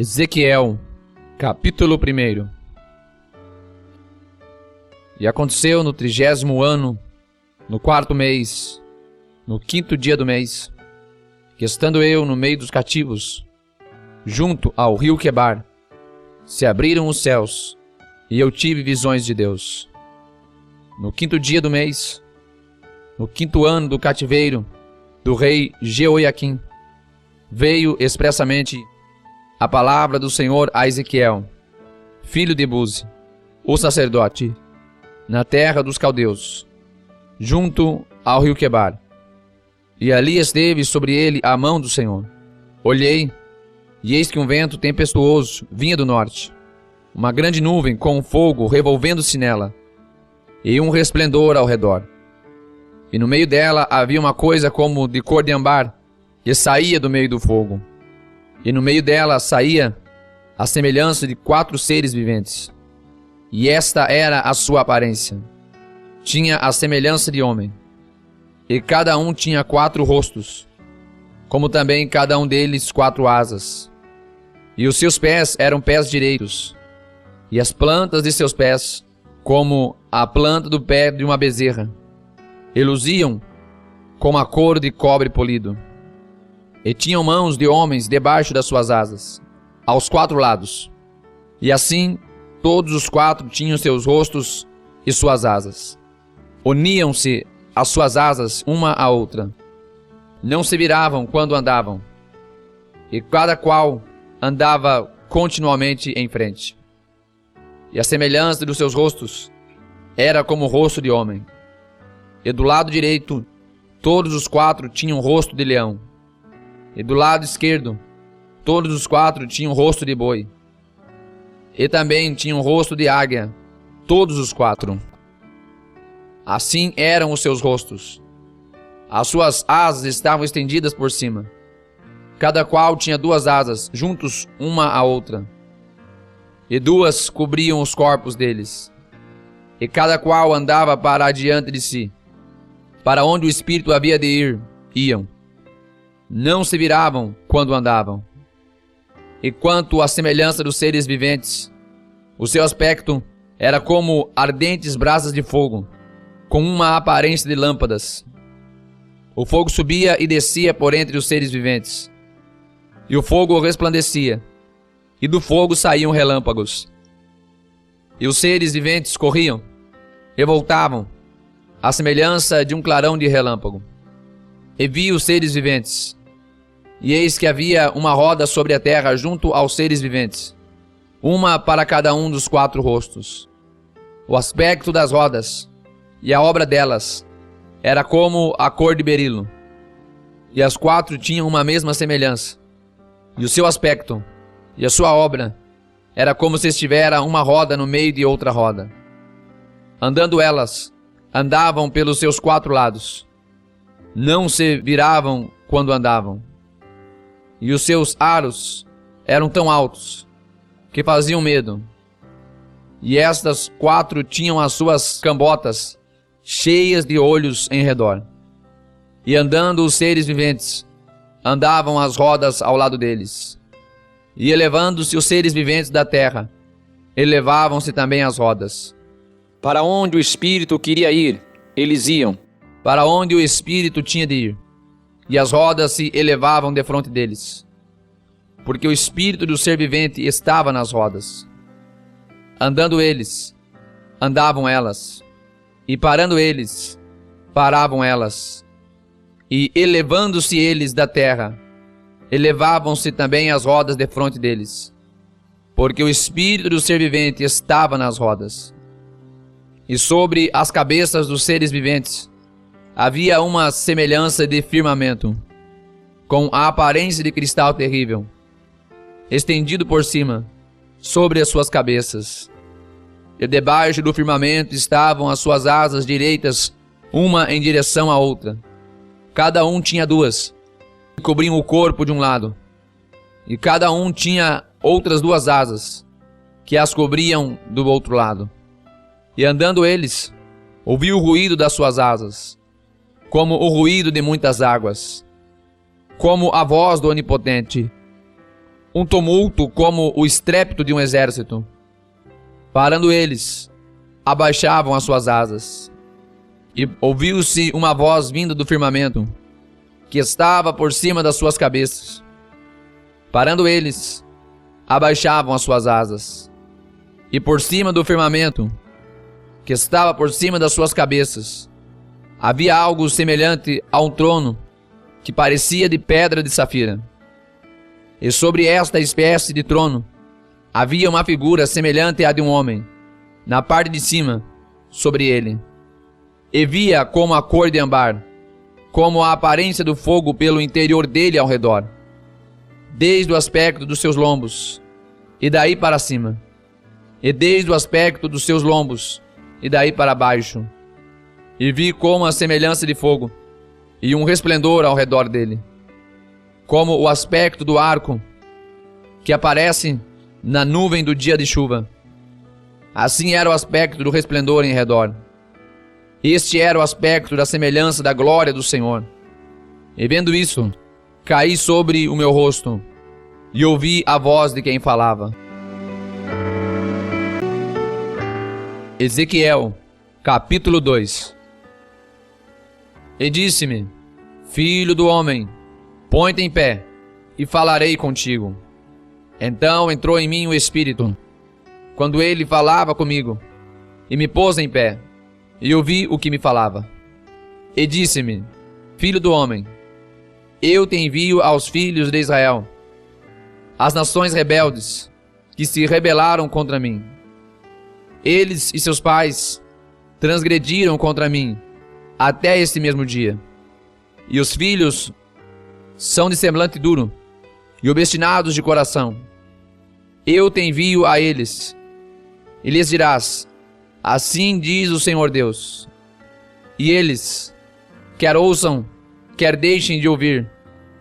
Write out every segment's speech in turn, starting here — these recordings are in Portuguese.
Ezequiel, capítulo 1. E aconteceu no 30º ano, no 4º mês, no 5º dia do mês, que estando eu no meio dos cativos, junto ao rio Quebar, se abriram os céus, e eu tive visões de Deus. No 5º dia do mês, no 5º ano do cativeiro do rei Jeoiaquim, veio expressamente a palavra do Senhor a Ezequiel, filho de Buzi, o sacerdote, na terra dos caldeus, junto ao rio Quebar. E ali esteve sobre ele a mão do Senhor. Olhei, e eis que um vento tempestuoso vinha do norte, uma grande nuvem com fogo revolvendo-se nela, e um resplendor ao redor. E no meio dela havia uma coisa como de cor de âmbar, que saía do meio do fogo. E no meio dela saía a semelhança de 4 seres viventes. E esta era a sua aparência. Tinha a semelhança de homem. E cada um tinha 4 rostos, como também cada um deles 4 asas. E os seus pés eram pés direitos, e as plantas de seus pés, como a planta do pé de uma bezerra, e luziam como a cor de cobre polido. E tinham mãos de homens debaixo das suas asas, aos 4 lados. E assim, todos os 4 tinham seus rostos e suas asas. Uniam-se as suas asas uma à outra. Não se viravam quando andavam. E cada qual andava continuamente em frente. E a semelhança dos seus rostos era como o rosto de homem. E do lado direito, todos os 4 tinham o rosto de leão. E do lado esquerdo, todos os 4 tinham o rosto de boi. E também tinham o rosto de águia, todos os 4. Assim eram os seus rostos. As suas asas estavam estendidas por cima. Cada qual tinha 2 asas, juntos uma à outra. E 2 cobriam os corpos deles. E cada qual andava para adiante de si. Para onde o espírito havia de ir, iam. Não se viravam quando andavam. E quanto à semelhança dos seres viventes, o seu aspecto era como ardentes brasas de fogo, com uma aparência de lâmpadas. O fogo subia e descia por entre os seres viventes, e o fogo resplandecia, e do fogo saíam relâmpagos. E os seres viventes corriam e voltavam, à semelhança de um clarão de relâmpago. E vi os seres viventes, e eis que havia uma roda sobre a terra junto aos seres viventes, uma para cada um dos 4 rostos. O aspecto das rodas e a obra delas era como a cor de berilo, e as 4 tinham uma mesma semelhança, e o seu aspecto e a sua obra era como se estivera uma roda no meio de outra roda. Andando elas, andavam pelos seus 4 lados, não se viravam quando andavam. E os seus aros eram tão altos que faziam medo. E estas 4 tinham as suas cambotas cheias de olhos em redor. E andando os seres viventes, andavam as rodas ao lado deles. E elevando-se os seres viventes da terra, elevavam-se também as rodas. Para onde o espírito queria ir, eles iam. Para onde o espírito tinha de ir. E as rodas se elevavam defronte deles, porque o espírito do ser vivente estava nas rodas. Andando eles, andavam elas, e parando eles, paravam elas. E elevando-se eles da terra, elevavam-se também as rodas defronte deles, porque o espírito do ser vivente estava nas rodas. E sobre as cabeças dos seres viventes havia uma semelhança de firmamento, com a aparência de cristal terrível, estendido por cima, sobre as suas cabeças. E debaixo do firmamento estavam as suas asas direitas, uma em direção à outra. Cada um tinha 2, que cobriam o corpo de um lado. E cada um tinha outras 2 asas, que as cobriam do outro lado. E andando eles, ouvi o ruído das suas asas, como o ruído de muitas águas, como a voz do Onipotente, um tumulto como o estrépito de um exército. Parando eles, abaixavam as suas asas. E ouviu-se uma voz vinda do firmamento, que estava por cima das suas cabeças. Parando eles, abaixavam as suas asas. E por cima do firmamento, que estava por cima das suas cabeças, havia algo semelhante a um trono, que parecia de pedra de safira. E sobre esta espécie de trono, havia uma figura semelhante à de um homem, na parte de cima, sobre ele. E via como a cor de âmbar, como a aparência do fogo pelo interior dele ao redor, desde o aspecto dos seus lombos, e daí para cima, e desde o aspecto dos seus lombos, e daí para baixo. E vi como a semelhança de fogo, e um resplendor ao redor dele, como o aspecto do arco que aparece na nuvem do dia de chuva. Assim era o aspecto do resplendor em redor. Este era o aspecto da semelhança da glória do Senhor. E vendo isso, caí sobre o meu rosto, e ouvi a voz de quem falava. Ezequiel, capítulo 2. E disse-me: Filho do homem, põe-te em pé, e falarei contigo. Então entrou em mim o Espírito, quando ele falava comigo, e me pôs em pé, e ouvi o que me falava. E disse-me: Filho do homem, eu te envio aos filhos de Israel, as nações rebeldes, que se rebelaram contra mim. Eles e seus pais transgrediram contra mim até este mesmo dia. E os filhos são de semblante duro e obstinados de coração. Eu te envio a eles, e lhes dirás: assim diz o Senhor Deus. E eles, quer ouçam, quer deixem de ouvir,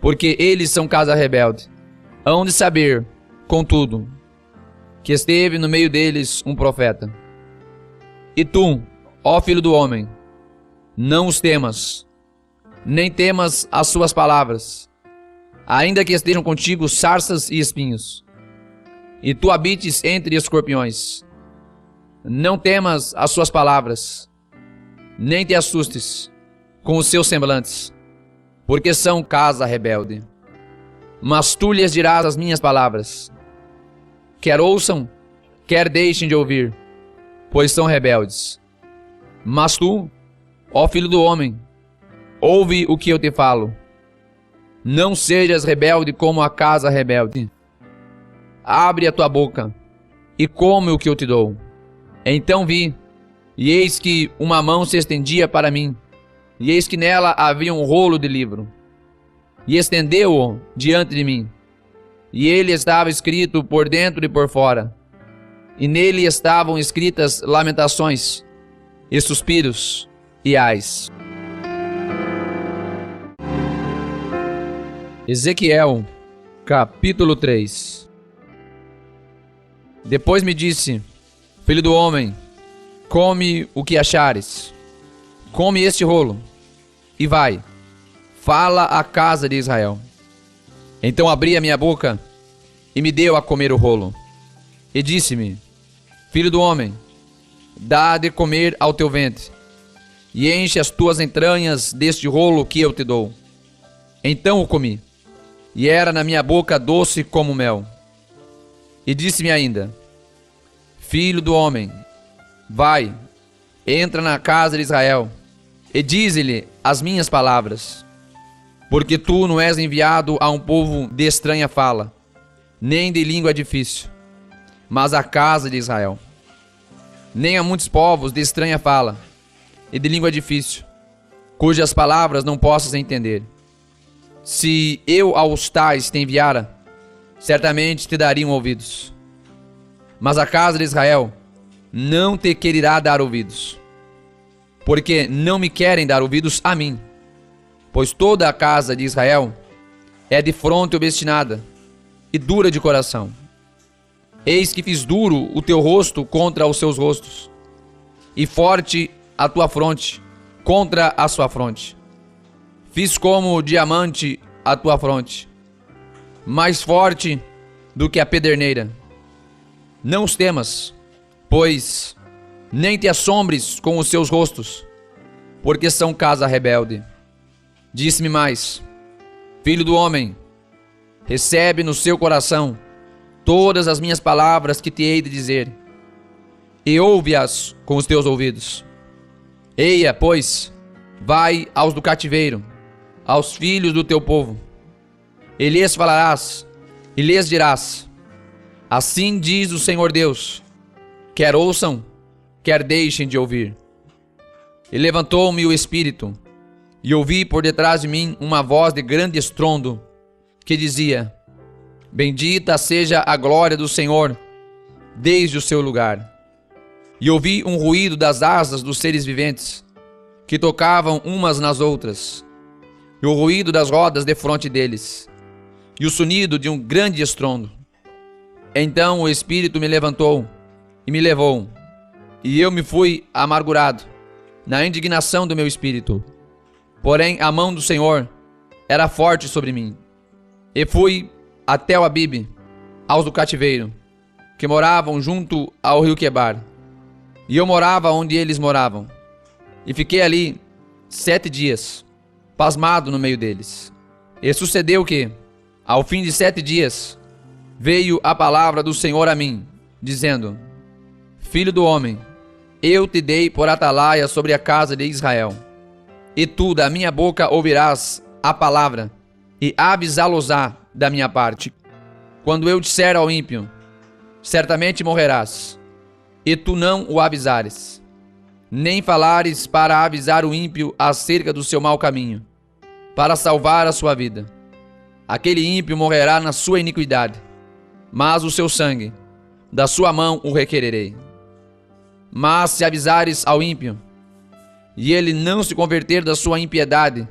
porque eles são casa rebelde, hão de saber, contudo, que esteve no meio deles um profeta. E tu, ó filho do homem, não os temas, nem temas as suas palavras, ainda que estejam contigo sarças e espinhos, e tu habites entre escorpiões. Não temas as suas palavras, nem te assustes com os seus semblantes, porque são casa rebelde. Mas tu lhes dirás as minhas palavras, quer ouçam, quer deixem de ouvir, pois são rebeldes. Mas tu, ó filho do homem, ouve o que eu te falo. Não sejas rebelde como a casa rebelde. Abre a tua boca e come o que eu te dou. Então vi, e eis que uma mão se estendia para mim, e eis que nela havia um rolo de livro. E estendeu-o diante de mim, e ele estava escrito por dentro e por fora, e nele estavam escritas lamentações, e suspiros, e ais. Ezequiel, capítulo 3. Depois me disse: Filho do homem, come o que achares, come este rolo, e vai, fala à casa de Israel. Então abri a minha boca, e me deu a comer o rolo, e disse-me: Filho do homem, dá de comer ao teu ventre, e enche as tuas entranhas deste rolo que eu te dou. Então o comi, e era na minha boca doce como mel. E disse-me ainda: Filho do homem, vai, entra na casa de Israel, e dize-lhe as minhas palavras, porque tu não és enviado a um povo de estranha fala, nem de língua difícil, mas à casa de Israel, nem a muitos povos de estranha fala e de língua difícil, cujas palavras não possas entender. Se eu aos tais te enviara, certamente te dariam ouvidos. Mas a casa de Israel não te quererá dar ouvidos, porque não me querem dar ouvidos a mim, pois toda a casa de Israel é de fronte obstinada e dura de coração. Eis que fiz duro o teu rosto contra os seus rostos, e forte a tua fronte contra a sua fronte. Fiz como diamante a tua fronte, mais forte do que a pederneira. Não os temas, pois nem te assombres com os seus rostos, porque são casa rebelde. Disse-me mais: filho do homem, recebe no seu coração todas as minhas palavras que te hei de dizer, e ouve-as com os teus ouvidos. Eia, pois, vai aos do cativeiro, aos filhos do teu povo, e lhes falarás, e lhes dirás: assim diz o Senhor Deus, quer ouçam, quer deixem de ouvir. E levantou-me o Espírito, e ouvi por detrás de mim uma voz de grande estrondo, que dizia: bendita seja a glória do Senhor, desde o seu lugar. E ouvi um ruído das asas dos seres viventes, que tocavam umas nas outras, e o ruído das rodas defronte deles, e o sonido de um grande estrondo. Então o Espírito me levantou e me levou, e eu me fui amargurado na indignação do meu espírito. Porém a mão do Senhor era forte sobre mim. E fui até o Abibe, aos do cativeiro, que moravam junto ao rio Quebar. E eu morava onde eles moravam. E fiquei ali 7 dias, pasmado no meio deles. E sucedeu que, ao fim de 7 dias, veio a palavra do Senhor a mim, dizendo: filho do homem, eu te dei por atalaia sobre a casa de Israel. E tu da minha boca ouvirás a palavra, e avisá-los-á da minha parte. Quando eu disser ao ímpio: certamente morrerás, e tu não o avisares, nem falares para avisar o ímpio acerca do seu mau caminho, para salvar a sua vida. Aquele ímpio morrerá na sua iniquidade, mas o seu sangue, da sua mão o requererei. Mas se avisares ao ímpio, e ele não se converter da sua impiedade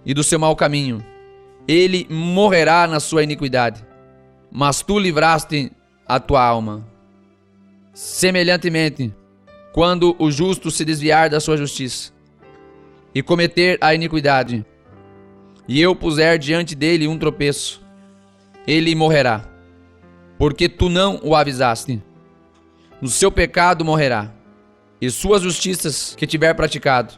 e do seu mau caminho, ele morrerá na sua iniquidade, mas tu livraste a tua alma. Semelhantemente, quando o justo se desviar da sua justiça e cometer a iniquidade, e eu puser diante dele um tropeço, ele morrerá, porque tu não o avisaste. No seu pecado morrerá, e suas justiças que tiver praticado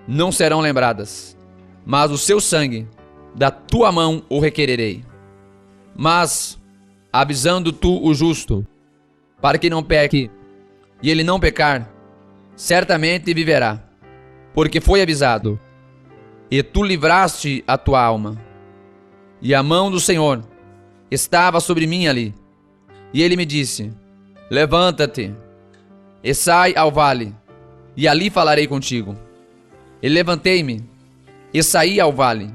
não serão lembradas, mas o seu sangue da tua mão o requererei. Mas, avisando tu o justo, para que não peque, e ele não pecar, certamente viverá, porque foi avisado, e tu livraste a tua alma. E a mão do Senhor estava sobre mim ali, e ele me disse: levanta-te, e sai ao vale, e ali falarei contigo. E levantei-me, e saí ao vale,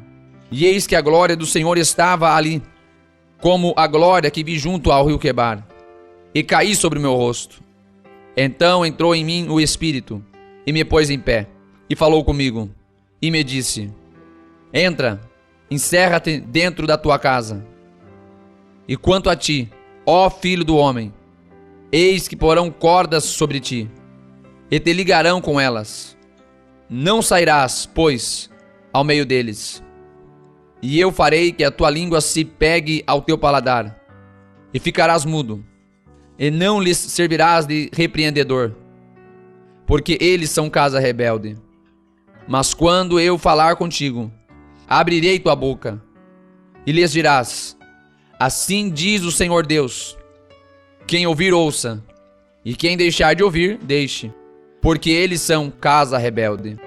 e eis que a glória do Senhor estava ali, como a glória que vi junto ao rio Quebar, e caí sobre o meu rosto. Então entrou em mim o Espírito, e me pôs em pé, e falou comigo, e me disse: entra, encerra-te dentro da tua casa. E quanto a ti, ó filho do homem, eis que porão cordas sobre ti, e te ligarão com elas. Não sairás, pois, ao meio deles. E eu farei que a tua língua se pegue ao teu paladar, e ficarás mudo, e não lhes servirás de repreendedor, porque eles são casa rebelde. Mas quando eu falar contigo, abrirei tua boca, e lhes dirás: assim diz o Senhor Deus. Quem ouvir, ouça, e quem deixar de ouvir, deixe, porque eles são casa rebelde.